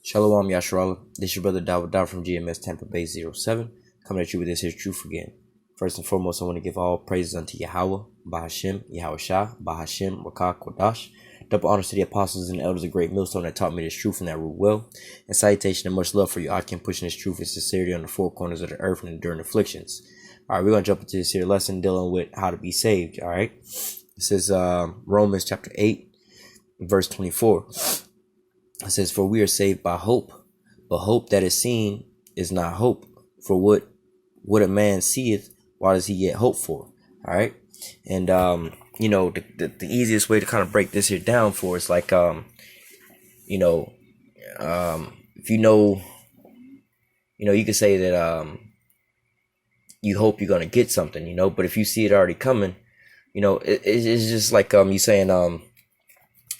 Shalom Yasharala, this is your brother Dawud from GMS Tampa Bay #07, coming at you with this here truth again. First and foremost, I want to give all praises unto Yahweh, Bahashem, Yahweh Shah, Bahashem, Rakah, Kodash. Double honors to the apostles and elders of Great Millstone that taught me this truth and that rule well. And salutation and much love for you. I can pushing this truth with sincerity on the four corners of the earth and enduring afflictions. All right, we're going to jump into this here lesson dealing with how to be saved. All right, this is Romans chapter 8, verse 24. It says, "For we are saved by hope, but hope that is seen is not hope. For what a man seeth, why does he yet hope for?" All right, and the easiest way to kind of break this here down for is like if you could say that you hope you're gonna get something, but if you see it already coming, it's just like you saying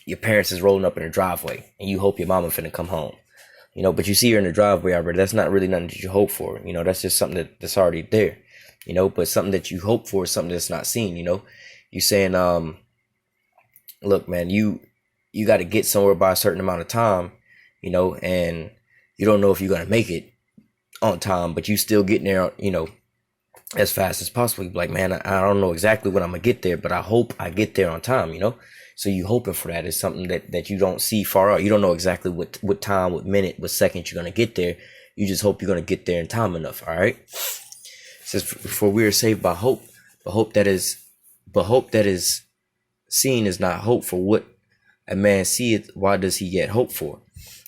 your parents is rolling up in the driveway and you hope your mama finna come home, but you see her in the driveway already. That's not really nothing that you hope for, that's just something that's already there, but something that you hope for is something that's not seen. You saying, look, man, you got to get somewhere by a certain amount of time, and you don't know if you're going to make it on time, but you still getting there, as fast as possible. You're like, man, I don't know exactly when I'm gonna get there, but I hope I get there on time, So you hoping for that is something that you don't see far out. You don't know exactly what time, what minute, what second you're gonna get there. You just hope you're gonna get there in time enough. All right. It says, "For we are saved by hope, but hope that is seen is not hope. For what a man seeth, why does he yet hope for?"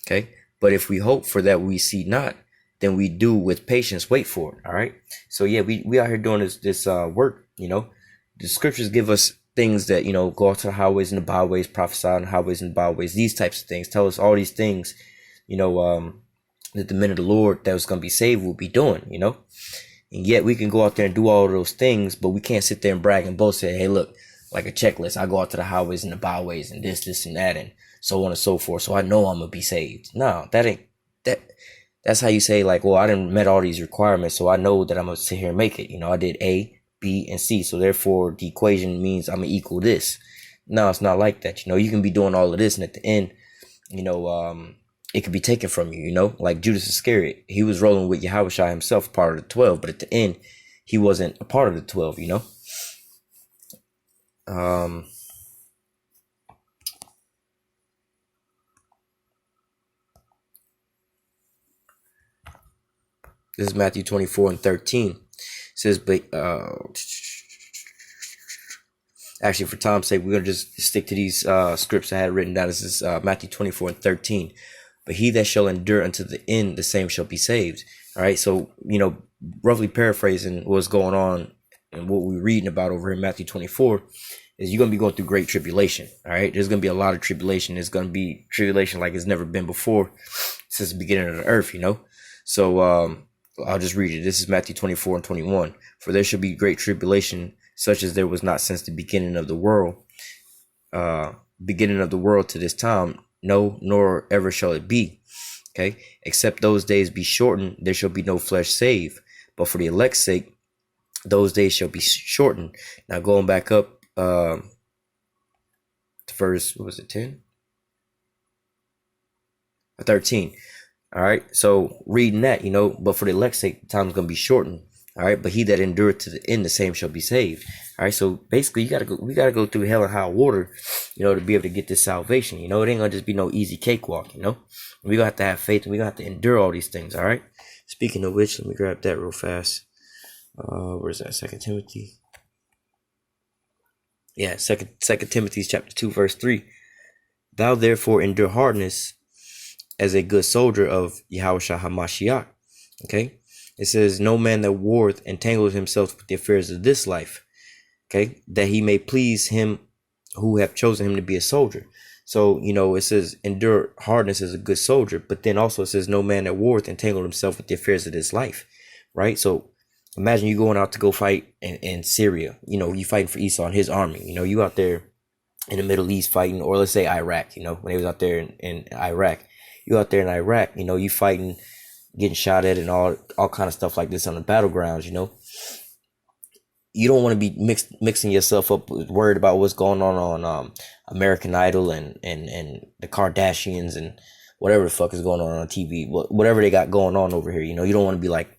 Okay. But if we hope for that we see not, then we do with patience wait for it. All right. So yeah, we out here doing this work. The scriptures give us things that, go out to the highways and the byways, prophesy on the highways and the byways, these types of things. Tell us all these things, that the men of the Lord that was going to be saved will be doing, and yet we can go out there and do all of those things, but we can't sit there and brag and boast, say, hey, look, like a checklist. I go out to the highways and the byways and this and that and so on and so forth. So I know I'm going to be saved. No, that's how you say, like, well, I didn't met all these requirements, so I know that I'm going to sit here and make it. I did A, B, and C, so therefore the equation means I'm going to equal this. No, it's not like that. You can be doing all of this, and at the end, it could be taken from you, like Judas Iscariot. He was rolling with Yahushua himself, part of the 12, but at the end, he wasn't a part of the 12, This is Matthew 24:13. It says, but actually, for time's sake, we're going to just stick to these scripts I had written down. This is Matthew 24:13. "But he that shall endure unto the end, the same shall be saved." All right. So, roughly paraphrasing what's going on and what we're reading about over in Matthew 24 is you're going to be going through great tribulation. All right. There's going to be a lot of tribulation. There's going to be tribulation like it's never been before since the beginning of the earth, So, I'll just read it. This is Matthew 24:21. "For there shall be great tribulation, such as there was not since the beginning of the world to this time, no, nor ever shall it be. Okay. Except those days be shortened, there shall be no flesh saved. But for the elect's sake, those days shall be shortened." Now going back up to verse, what was it, 10 or 13? All right. So reading that, but for the elect's sake, time's going to be shortened. All right. "But he that endureth to the end, the same shall be saved." All right. So basically we got to go through hell and high water, to be able to get this salvation. It ain't going to just be no easy cakewalk, we going to have to have faith and we going to have to endure all these things. All right. Speaking of which, let me grab that real fast. Where's that? 2 Timothy. Yeah. Second Timothy chapter 2, verse 3. "Thou therefore endure hardness as a good soldier of Yahushua HaMashiach." Okay. It says, "No man that warreth entangleth himself with the affairs of this life." Okay. "That he may please him who have chosen him to be a soldier." So, it says endure hardness as a good soldier, but then also it says no man that warreth entangled himself with the affairs of this life. Right. So imagine you going out to go fight in Syria, you fighting for Esau and his army, you out there in the Middle East fighting, or let's say Iraq, when he was out there in Iraq. You out there in Iraq, you fighting, getting shot at and all kind of stuff like this on the battlegrounds, You don't want to be mixing yourself up with worried about what's going on American Idol and the Kardashians and whatever the fuck is going on TV, whatever they got going on over here. You know, you don't want to be like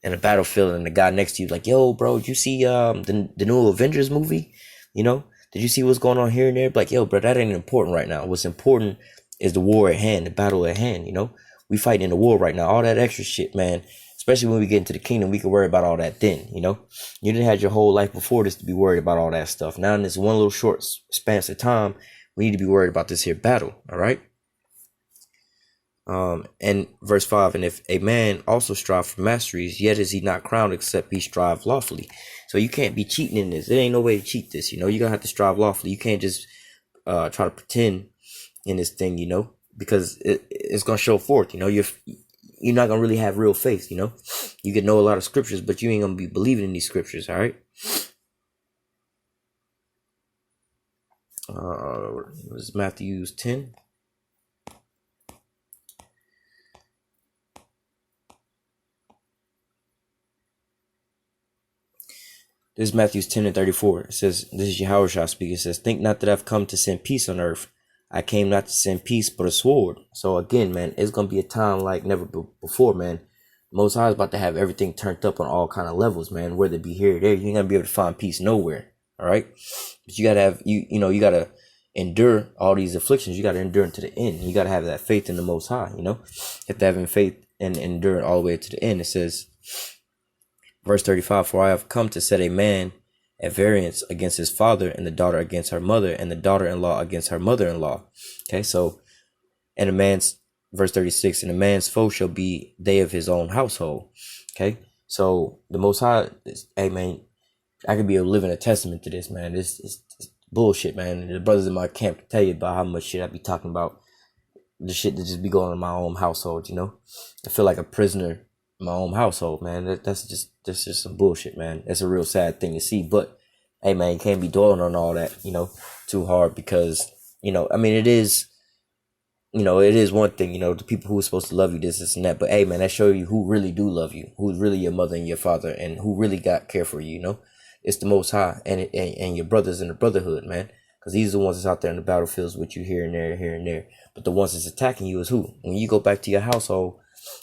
in a battlefield and the guy next to you like, yo, bro, did you see the new Avengers movie? You know, did you see what's going on here and there? Like, yo, bro, that ain't important right now. What's important is the war at hand, the battle at hand. You know, we fighting in the war right now. All that extra shit, man. Especially when we get into the kingdom, we can worry about all that then, you know? You didn't have your whole life before this to be worried about all that stuff. Now in this one little short span of time, we need to be worried about this here battle, all right? And verse 5, and if a man also strive for masteries, yet is he not crowned except he strive lawfully. So you can't be cheating in this. There ain't no way to cheat this, you know? You're going to have to strive lawfully. You can't just try to pretend in this thing, you know? Because it's going to show forth, you know? You're not going to really have real faith, you know? You can know a lot of scriptures, but you ain't going to be believing in these scriptures, all right? This is Matthew 10. This is Matthew 10 and 34. It says, this is Yahushua speaking. It says, think not that I've come to send peace on earth. I came not to send peace, but a sword. So again, man, it's going to be a time like never before, man. Most High is about to have everything turned up on all kind of levels, man. Whether it be here or there, you ain't going to be able to find peace nowhere. All right. But you got to have, you know, you got to endure all these afflictions. You got to endure into the end. You got to have that faith in the Most High, you know. You have to have faith and endure all the way to the end. It says, verse 35, for I have come to set a man at variance against his father, and the daughter against her mother, and the daughter-in-law against her mother-in-law. Okay, so, and a man's, verse 36, and a man's foe shall be they of his own household. Okay, so the Most High, hey man, I could be a living a testament to this, man. This is bullshit, man. The brothers in my camp can tell you about how much shit I be talking about, the shit that just be going on in my own household, you know. I feel like a prisoner in my own household, man. That's just some bullshit, man. That's a real sad thing to see. But hey, man, you can't be dwelling on all that, you know, too hard, because, you know, I mean, it is, you know, it is one thing, you know, the people who are supposed to love you, this and that. But hey, man, that show you who really do love you, who's really your mother and your father, and who really got care for you, you know. It's the Most High and your brothers in the brotherhood, man. Because these are the ones that's out there in the battlefields with you here and there, here and there. But the ones that's attacking you is who? When you go back to your household,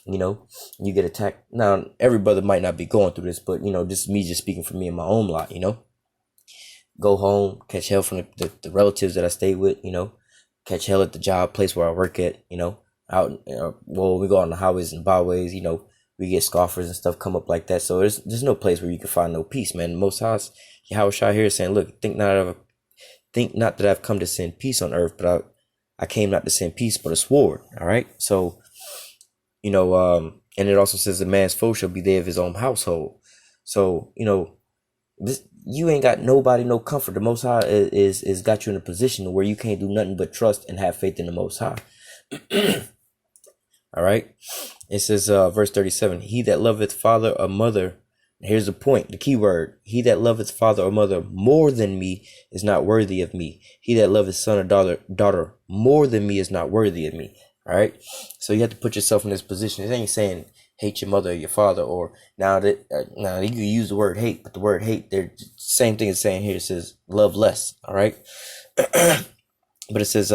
you know, you get attacked. Now, every brother might not be going through this, but, you know, this is me just speaking for me and my own lot, you know. Go home, catch hell from the relatives that I stay with, you know. Catch hell at the job place where I work at, you know. Out, well, we go on the highways and byways, you know. We get scoffers and stuff come up like that. So there's no place where you can find no peace, man. Most High, Yahushua here is saying, look, think not that I've come to send peace on earth, but I came not to send peace, but a sword. All right. So, you know, and it also says the man's foe shall be there of his own household. So, you know, this, you ain't got nobody, no comfort. The Most High is got you in a position where you can't do nothing but trust and have faith in the Most High. All right. It says, verse 37, he that loveth father or mother, here's the point, the key word, he that loveth father or mother more than me is not worthy of me. He that loveth son or daughter more than me is not worthy of me. All right. So you have to put yourself in this position. It ain't saying hate your mother or your father, or now you can use the word hate, but the word hate, they're the same thing as saying here. It says love less. All right. But it says,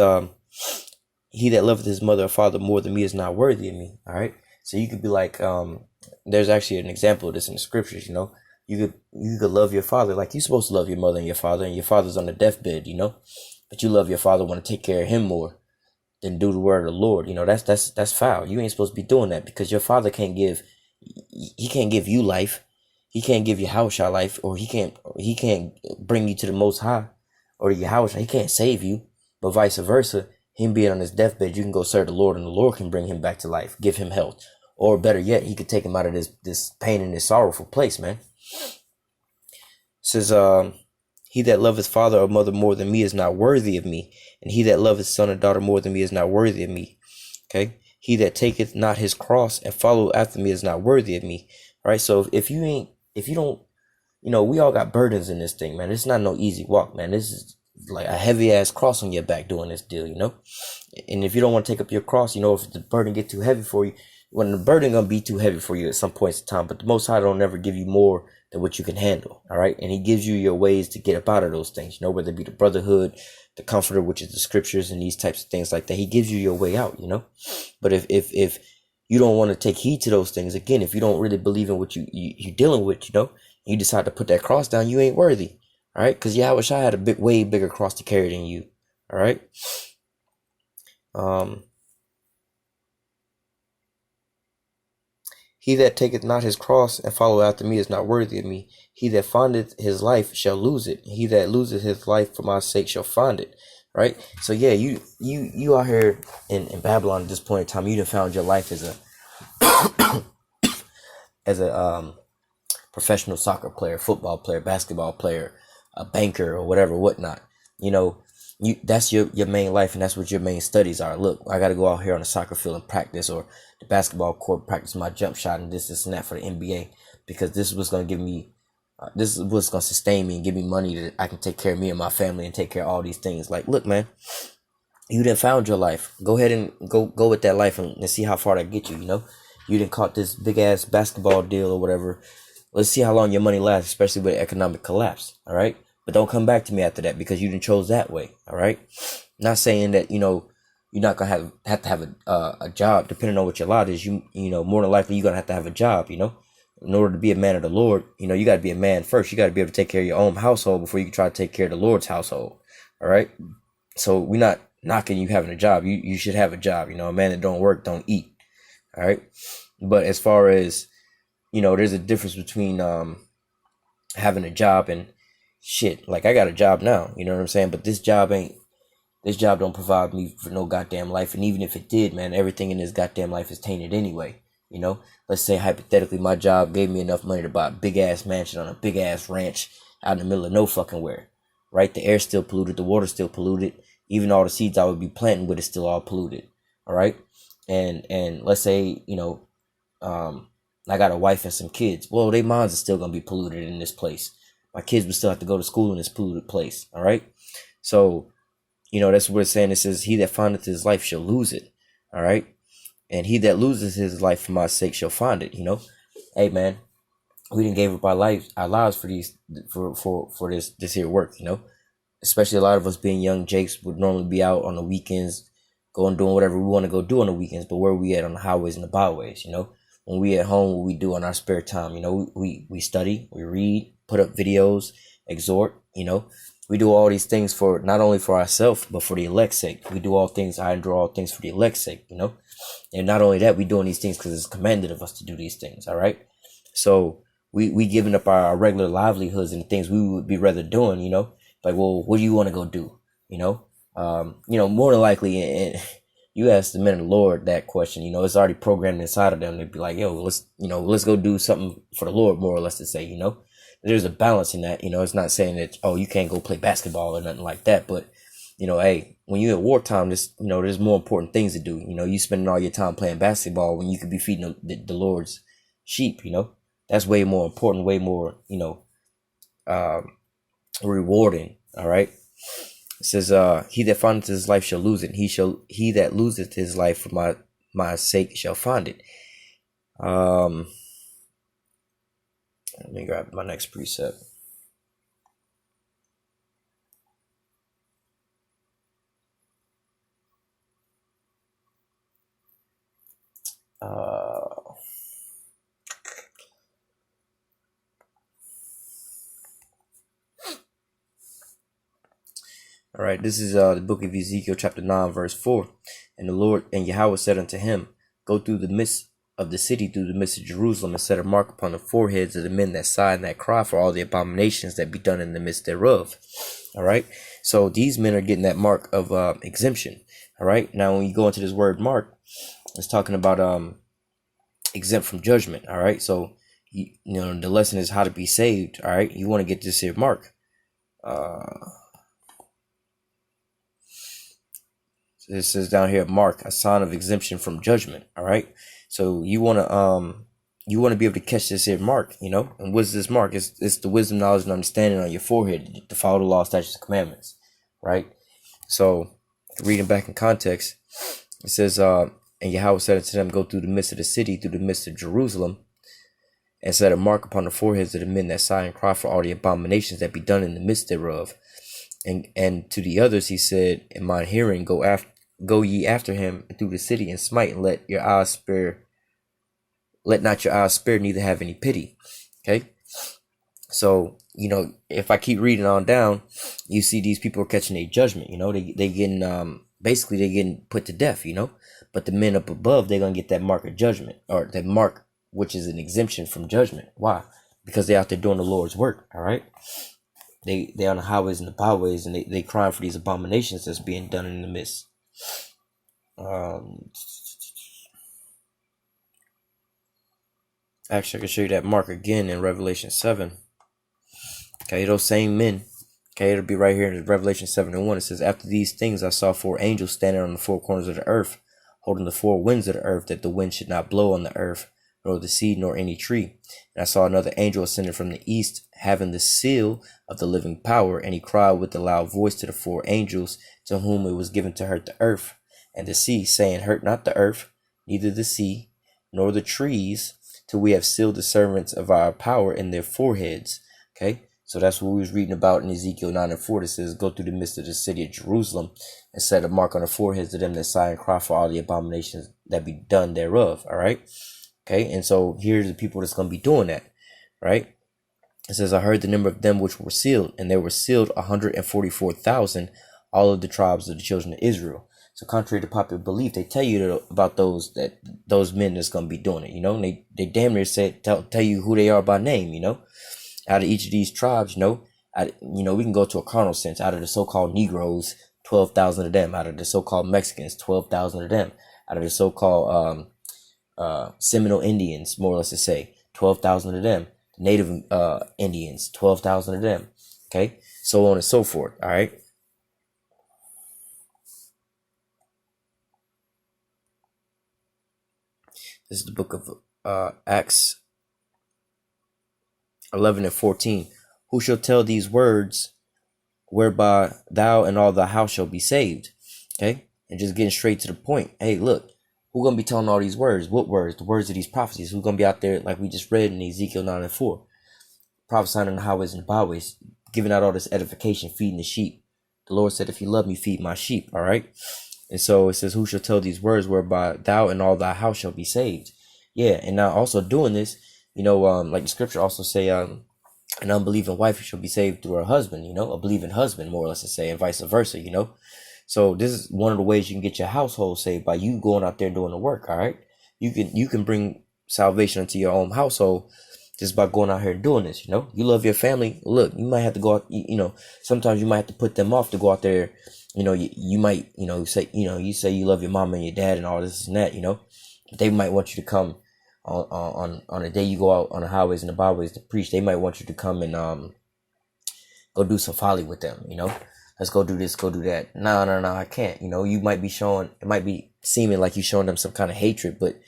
he that loveth his mother or father more than me is not worthy of me. All right. So you could be like, there's actually an example of this in the scriptures, you know. You could love your father like you're supposed to love your mother and your father's on the deathbed, you know. But you love your father, want to take care of him more than do the word of the Lord. You know, that's foul. You ain't supposed to be doing that, because your father can't give you life. He can't give you house life, or he can't bring you to the Most High or your house. He can't save you, but vice versa. Him being on his deathbed, you can go serve the Lord, and the Lord can bring him back to life, give him health. Or better yet, he could take him out of this pain and this sorrowful place, man. It says, he that loveth father or mother more than me is not worthy of me. And he that loveth son or daughter more than me is not worthy of me. Okay. He that taketh not his cross and follow after me is not worthy of me. All right. So if you don't, you know, we all got burdens in this thing, man. It's not no easy walk, man. This is like a heavy ass cross on your back doing this deal, you know. And if you don't want to take up your cross, you know, if the burden get too heavy for you, when the burden gonna be too heavy for you at some points in time. But the Most High don't ever give you more than what you can handle. All right. And he gives you your ways to get up out of those things, whether it be the brotherhood, the comforter, which is the scriptures and these types of things like that. He gives you your way out, but if you don't want to take heed to those things, again, if you don't really believe in what you're dealing with, you decide to put that cross down, you ain't worthy. All right. Cause I wish I had a way bigger cross to carry than you. All right. He that taketh not his cross and follow after me is not worthy of me. He that findeth his life shall lose it. He that loseth his life for my sake shall find it. Right? So yeah, you out here in Babylon at this point in time, you done found your life as a professional soccer player, football player, basketball player, a banker or whatever, whatnot. That's your main life, and that's what your main studies are. Look, I got to go out here on the soccer field and practice, or the basketball court, practice my jump shot and this and that for the NBA, because this is what's going to give me, this is what's going to sustain me and give me money that I can take care of me and my family and take care of all these things. Like, look, man, you done found your life. Go ahead and go with that life and see how far that get you. You done caught this big ass basketball deal or whatever. Let's see how long your money lasts, especially with economic collapse. All right. But don't come back to me after that, because you didn't chose that way. All right. Not saying that, you're not going to have to have a job, depending on what your lot is. More than likely you're going to have a job, in order to be a man of the Lord. You got to be a man first. You got to be able to take care of your own household before you can try to take care of the Lord's household. All right. So we're not knocking you having a job. You should have a job. A man that don't work, don't eat. All right. But as far as, there's a difference between having a job and shit. Like, I got a job now, you know what I'm saying? But this job don't provide me for no goddamn life. And even if it did, man, everything in this goddamn life is tainted anyway. Let's say hypothetically my job gave me enough money to buy a big ass mansion on a big ass ranch out in the middle of no fucking where. Right? The air's still polluted, the water's still polluted. Even all the seeds I would be planting with is still all polluted. All right. And let's say, I got a wife and some kids. Well, their minds are still gonna be polluted in this place. My kids would still have to go to school in this polluted place. All right. So, that's what it's saying. It says, he that findeth his life shall lose it. All right. And he that loses his life for my sake shall find it. Hey, man, we didn't give up our lives for this here work, especially a lot of us being young Jakes would normally be out on the weekends, doing whatever we want to go do on the weekends. But where are we at on the highways and the byways? When we at home, what we do in our spare time, we study, we read, put up videos, exhort, we do all these things for not only for ourselves, but for the elect's sake. We do all things, I endure all things for the elect's sake, and not only that, we doing these things because it's commanded of us to do these things. All right. So we giving up our regular livelihoods and things we would be rather doing, like, well, what do you want to go do? More than likely, and you ask the men of the Lord that question, it's already programmed inside of them. They'd be like, yo, let's go do something for the Lord, more or less, to say, there's a balance in that. It's not saying that, oh, you can't go play basketball or nothing like that. But, hey, when you're at wartime, there's more important things to do. You spending all your time playing basketball when you could be feeding the Lord's sheep, that's way more important, way more, rewarding. All right. It says, he that findeth his life shall lose it. He that loseth his life for my sake shall find it. Let me grab my next precept. All right, this is the book of Ezekiel, chapter 9, verse 4. And the Lord and Yahweh said unto him, go through the midst of the city, through the midst of Jerusalem, and set a mark upon the foreheads of the men that sigh and that cry for all the abominations that be done in the midst thereof. All right, so these men are getting that mark of exemption. All right, now when you go into this word mark, it's talking about exempt from judgment. All right, so the lesson is how to be saved. All right, you want to get this here mark. It says down here, mark, a sign of exemption from judgment. All right. So you want to be able to catch this here mark, and what's this mark? It's the wisdom, knowledge, and understanding on your forehead to follow the law, statutes, and commandments. Right. So reading back in context, it says, and Yahweh said unto them, go through the midst of the city, through the midst of Jerusalem, and set a mark upon the foreheads of the men that sigh and cry for all the abominations that be done in the midst thereof. And to the others he said in mine hearing, go ye after him through the city and smite, and let not your eyes spare, neither have any pity. Okay. So, if I keep reading on down, you see these people are catching a judgment, they getting, basically they getting put to death, but the men up above, they're going to get that mark of judgment, or that mark, which is an exemption from judgment. Why? Because they're out there doing the Lord's work. All right. They on the highways and the byways, and they crying for these abominations that's being done in the midst. Actually, I can show you that mark again in Revelation 7. Okay, those same men. Okay, it'll be right here in Revelation 7:1. It says, after these things I saw 4 angels standing on the 4 corners of the earth, holding the 4 winds of the earth, that the wind should not blow on the earth, nor the seed, nor any tree. And I saw another angel ascending from the east, having the seal of the living power, and he cried with a loud voice to the 4 angels, to whom it was given to hurt the earth and the sea, saying, hurt not the earth, neither the sea, nor the trees, till we have sealed the servants of our power in their foreheads. Okay, so that's what we was reading about in Ezekiel 9:4. It says, go through the midst of the city of Jerusalem, and set a mark on the foreheads of them that sigh and cry for all the abominations that be done thereof. All right. Okay, and so here's the people that's going to be doing that, right? It says, I heard the number of them which were sealed, and there were sealed 144,000, all of the tribes of the children of Israel. So contrary to popular belief, they tell you about those men that's going to be doing it, and they damn near tell you who they are by name, out of each of these tribes, we can go to a carnal sense. Out of the so-called Negroes, 12,000 of them. Out of the so-called Mexicans, 12,000 of them. Out of the so-called Seminole Indians, more or less to say, 12,000 of them. Native Indians, 12,000 of them. Okay, so on and so forth. All right. This is the book of Acts 11:14. Who shall tell these words, whereby thou and all thy house shall be saved? Okay, and just getting straight to the point. Hey, look. Who's going to be telling all these words? What words? The words of these prophecies. Who's going to be out there, like we just read in Ezekiel 9:4, prophesying on the highways and byways, giving out all this edification, feeding the sheep. The Lord said, if you love me, feed my sheep. All right. And so it says, who shall tell these words, whereby thou and all thy house shall be saved? Yeah. And now also doing this, like the scripture also say, an unbelieving wife shall be saved through her husband, a believing husband, more or less to say, and vice versa, So this is one of the ways you can get your household saved, by you going out there and doing the work. All right. You can bring salvation into your own household just by going out here and doing this. You love your family. Look, you might have to go out, sometimes you might have to put them off to go out there. You might, say, you say you love your mom and your dad and all this and that, they might want you to come on a day you go out on the highways and the byways to preach. They might want you to come and, go do some folly with them, Let's go do this, go do that. No, I can't. You might be it might be seeming like you're showing them some kind of hatred, but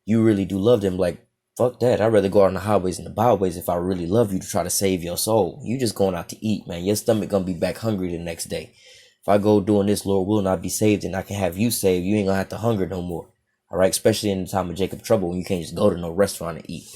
you really do love them. Like, fuck that. I'd rather go out on the highways and the byways if I really love you, to try to save your soul. You just going out to eat, man. Your stomach gonna be back hungry the next day. If I go doing this, Lord will not be saved, and I can have you saved. You ain't gonna have to hunger no more. All right. Especially in the time of Jacob trouble, when you can't just go to no restaurant and eat,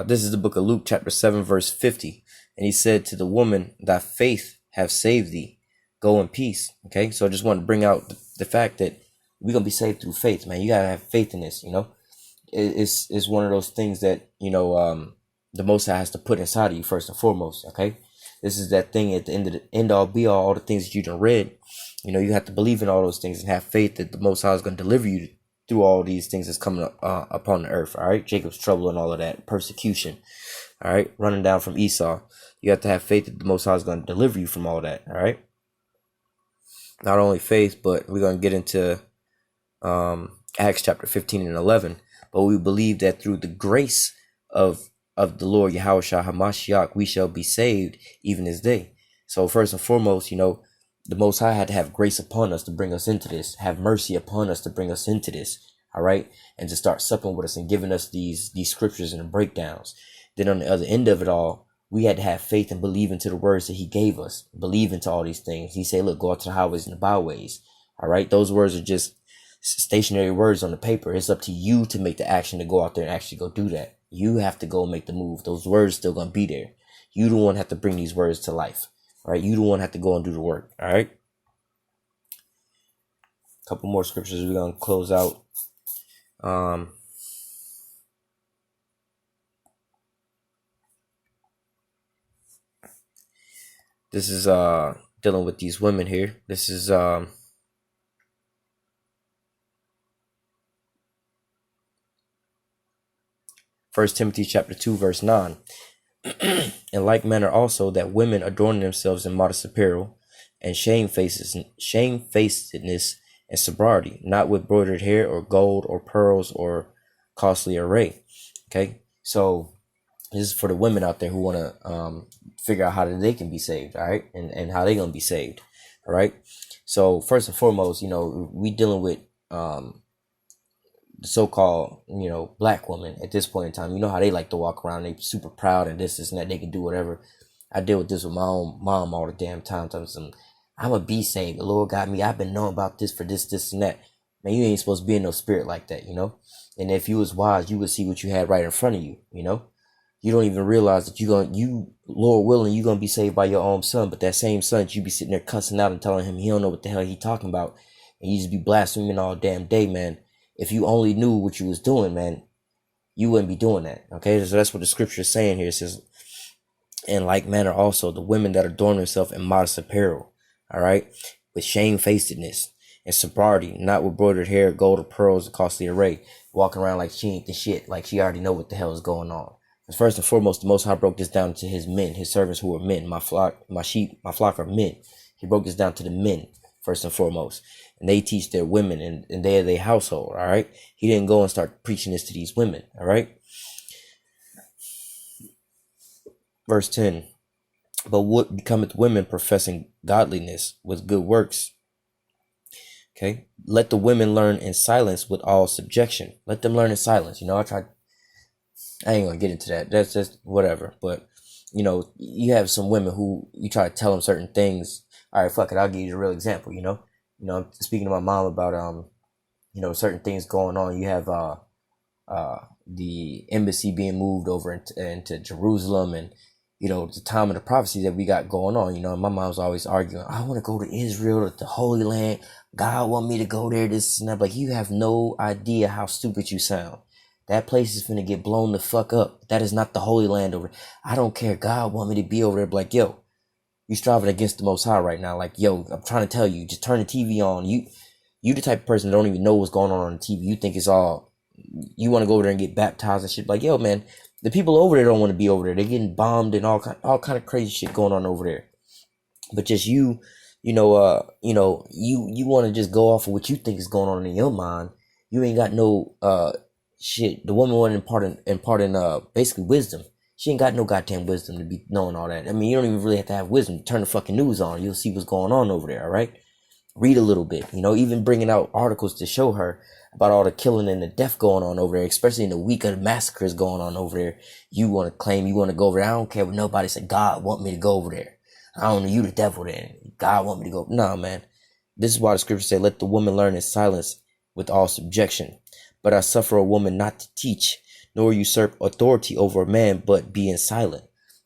This is the book of Luke, chapter 7, verse 50. And he said to the woman, thy faith have saved thee. Go in peace. Okay. So I just want to bring out the fact that we're going to be saved through faith, man. You got to have faith in this, It's one of those things that, the Most High has to put inside of you first and foremost. Okay. This is that thing at the end all be all the things that you done read. You have to believe in all those things and have faith that the Most High is going to deliver you through all these things that's coming up upon the earth. All right. Jacob's trouble and all of that, persecution. All right. Running down from Esau. You have to have faith that the Most High is going to deliver you from all that. All right. Not only faith, but we're going to get into Acts chapter 15 and 11. But we believe that through the grace of the Lord Yahushua HaMashiach, we shall be saved even this day. So first and foremost, the Most High had to have grace upon us to bring us into this, have mercy upon us to bring us into this. All right. And to start supping with us and giving us these scriptures and breakdowns. Then on the other end of it all, we had to have faith and believe into the words that he gave us, believe into all these things. He said, look, go out to the highways and the byways. All right. Those words are just stationary words on the paper. It's up to you to make the action to go out there and actually go do that. You have to go make the move. Those words still going to be there. You don't want to have to bring these words to life. All right. You don't want to have to go and do the work. All right. A couple more scriptures. We're going to close out. This is dealing with these women here. This is 1 Timothy chapter 2 verse 9. In like manner also that women adorn themselves in modest apparel and shamefacedness and sobriety, not with broidered hair or gold or pearls or costly array. Okay, so this is for the women out there who want to figure out how they can be saved, all right, and how they gonna be saved, all right. So first and foremost, we dealing with the so-called black women at this point in time. You know how they like to walk around, they super proud and this and that, they can do whatever. I deal with this with my own mom all the damn time. I'm a be saved. The Lord got me. I've been knowing about this for this and that. Man, you ain't supposed to be in no spirit like that, And if you was wise, you would see what you had right in front of you, You don't even realize that Lord willing, you're going to be saved by your own son. But that same son, you be sitting there cussing out and telling him he don't know what the hell he talking about. And you just be blaspheming all damn day, man. If you only knew what you was doing, man, you wouldn't be doing that. Okay, so that's what the scripture is saying here. It says, in like manner also, the women that adorn themselves in modest apparel, all right, with shamefacedness and sobriety, not with broidered hair, gold or pearls, a costly array, walking around like she ain't the shit, like she already know what the hell is going on. First and foremost, the Most High broke this down to his men, his servants who are men. My flock are men. He broke this down to the men, first and foremost. And they teach their women and they are their household, all right? He didn't go and start preaching this to these women, all right? Verse 10, but what becometh women professing godliness with good works? Okay, let the women learn in silence with all subjection. Let them learn in silence. I ain't gonna get into that. That's just whatever. But, you have some women who you try to tell them certain things. All right, fuck it. I'll give you a real example, I'm speaking to my mom about, certain things going on. You have the embassy being moved over into Jerusalem and, the time of the prophecy that we got going on. My mom's always arguing, I want to go to Israel, to the Holy Land. God want me to go there, this and that. Like, you have no idea how stupid you sound. That place is finna get blown the fuck up. That is not the Holy Land over. I don't care. God want me to be over there. But like, yo, you striving against the Most High right now. Like, yo, I'm trying to tell you, just turn the TV on. You the type of person that don't even know what's going on the TV. You think it's all, you want to go over there and get baptized and shit. Like, yo, man, the people over there don't want to be over there. They're getting bombed and all kind of crazy shit going on over there. But just you want to just go off of what you think is going on in your mind. You ain't got no, shit, the woman wanted imparting basically wisdom. She ain't got no goddamn wisdom to be knowing all that. I mean, you don't even really have to have wisdom. Turn the fucking news on. You'll see what's going on over there, all right? Read a little bit, even bringing out articles to show her about all the killing and the death going on over there, especially in the week of the massacres going on over there. You want to claim you want to go over there. I don't care what nobody said. God want me to go over there. I don't know, you the devil then. God want me to go. No, man. This is why the scripture say, let the woman learn in silence with all subjection. But I suffer a woman not to teach, nor usurp authority over a man, but being silent.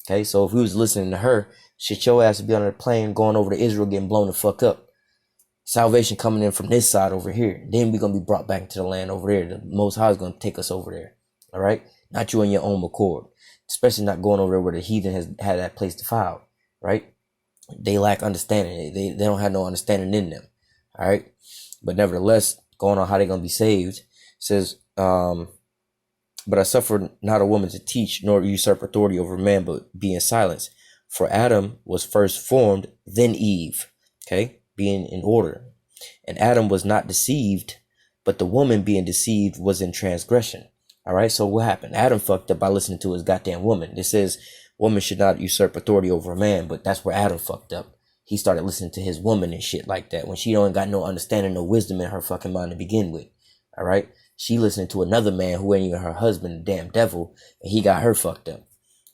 Okay, so if we was listening to her, shit, your ass would be on a plane going over to Israel getting blown the fuck up. Salvation coming in from this side over here. Then we're going to be brought back into the land over there. The Most High is going to take us over there. All right? Not you on your own accord. Especially not going over there where the heathen has had that place defiled. Right? They lack understanding. They don't have no understanding in them. All right? But nevertheless, going on how they're going to be saved, says, but I suffer not a woman to teach, nor usurp authority over man, but be in silence. For Adam was first formed, then Eve. Okay? Being in order. And Adam was not deceived, but the woman being deceived was in transgression. All right. So what happened? Adam fucked up by listening to his goddamn woman. This says woman should not usurp authority over a man, but that's where Adam fucked up. He started listening to his woman and shit like that when she don't got no understanding, no wisdom in her fucking mind to begin with. All right. She listening to another man who ain't even her husband, the damn devil, and he got her fucked up.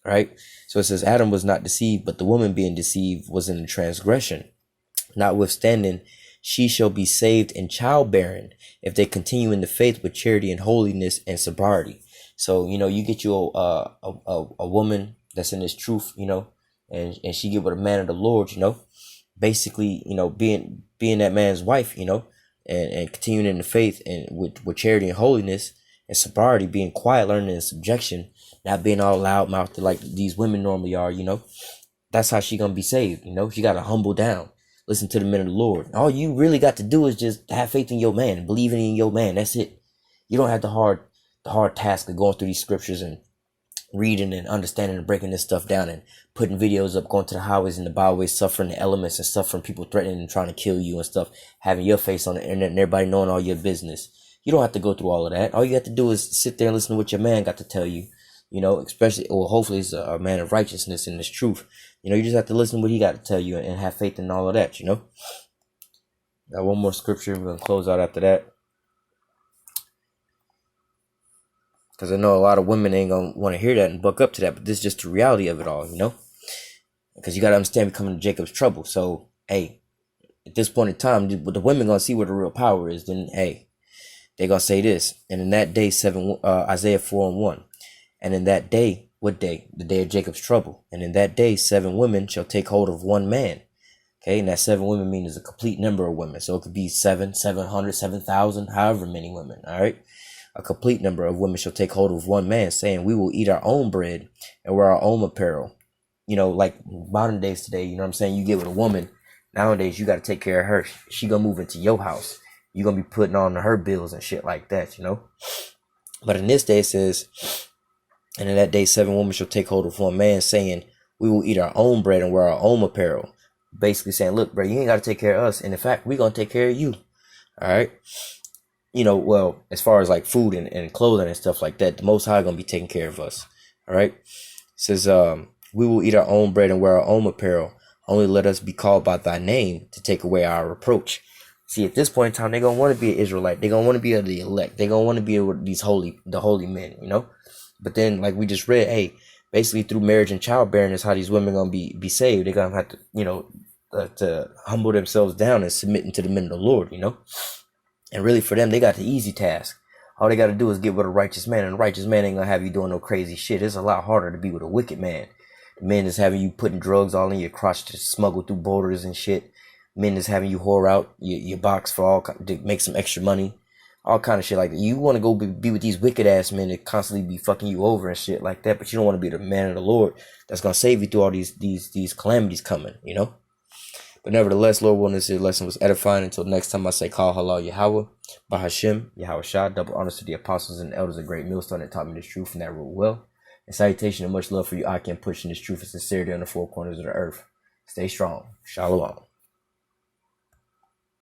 Right? So it says Adam was not deceived, but the woman being deceived was in the transgression. Notwithstanding, she shall be saved in childbearing if they continue in the faith with charity and holiness and sobriety. So, you get you a woman that's in this truth, and she get with a man of the Lord, basically, being that man's wife, and continuing in the faith and with charity and holiness and sobriety, being quiet, learning in subjection, not being all loud mouthed like these women normally are, that's how she gonna be saved. She gotta humble down, listen to the men of the Lord. All you really got to do is just have faith in your man and believing in your man. That's it. You don't have the hard task of going through these scriptures and reading and understanding and breaking this stuff down and putting videos up, going to the highways and the byways, suffering the elements and suffering people threatening and trying to kill you and stuff, having your face on the internet and everybody knowing all your business. You don't have to go through all of that. All you have to do is sit there and listen to what your man got to tell you, especially, or hopefully it's a man of righteousness and this truth. You just have to listen to what he got to tell you and have faith in all of that, Got one more scripture. We're going to close out after that. Because I know a lot of women ain't going to want to hear that and buck up to that. But this is just the reality of it all, Because you got to understand we coming to Jacob's trouble. So, hey, at this point in time, the women going to see where the real power is. Then, hey, they going to say this. And in that day, Isaiah 4:1. And in that day, what day? The day of Jacob's trouble. And in that day, 7 women shall take hold of one man. Okay, and that 7 women means a complete number of women. So it could be 700, 7,000, however many women, all right? A complete number of women shall take hold of one man, saying, we will eat our own bread and wear our own apparel. Like modern days today, you know what I'm saying? You get with a woman, nowadays you got to take care of her. She going to move into your house. You're going to be putting on her bills and shit like that, But in this day it says, and in that day 7 women shall take hold of one man, saying, we will eat our own bread and wear our own apparel. Basically saying, look, bro, you ain't got to take care of us. And in fact, we're going to take care of you. All right. Well, as far as like food and clothing and stuff like that, the Most High going to be taking care of us. All right. It says, we will eat our own bread and wear our own apparel. Only let us be called by thy name to take away our reproach. See, at this point in time, they're going to want to be an Israelite. They're going to want to be the elect. They're going to want to be the holy men, But then, like we just read, hey, basically through marriage and childbearing is how these women are going to be saved. They're going to have to, to humble themselves down and submitting to the men of the Lord, And really for them, they got the easy task. All they got to do is get with a righteous man, and a righteous man ain't going to have you doing no crazy shit. It's a lot harder to be with a wicked man. The man is having you putting drugs all in your crotch to smuggle through borders and shit. Men is having you whore out your box for to make some extra money. All kind of shit like that. You want to go be with these wicked ass men that constantly be fucking you over and shit like that, but you don't want to be the man of the Lord that's going to save you through all these calamities coming, But nevertheless, Lord willing, this lesson was edifying. Until next time, I say, call halal Yahweh, Bahashim, Yahweh Shah, double honors to the apostles and elders of Great Millstone that taught me this truth and that rule well. And salutation and much love for you, I can pushing this truth and sincerity on the 4 corners of the earth. Stay strong. Shalom.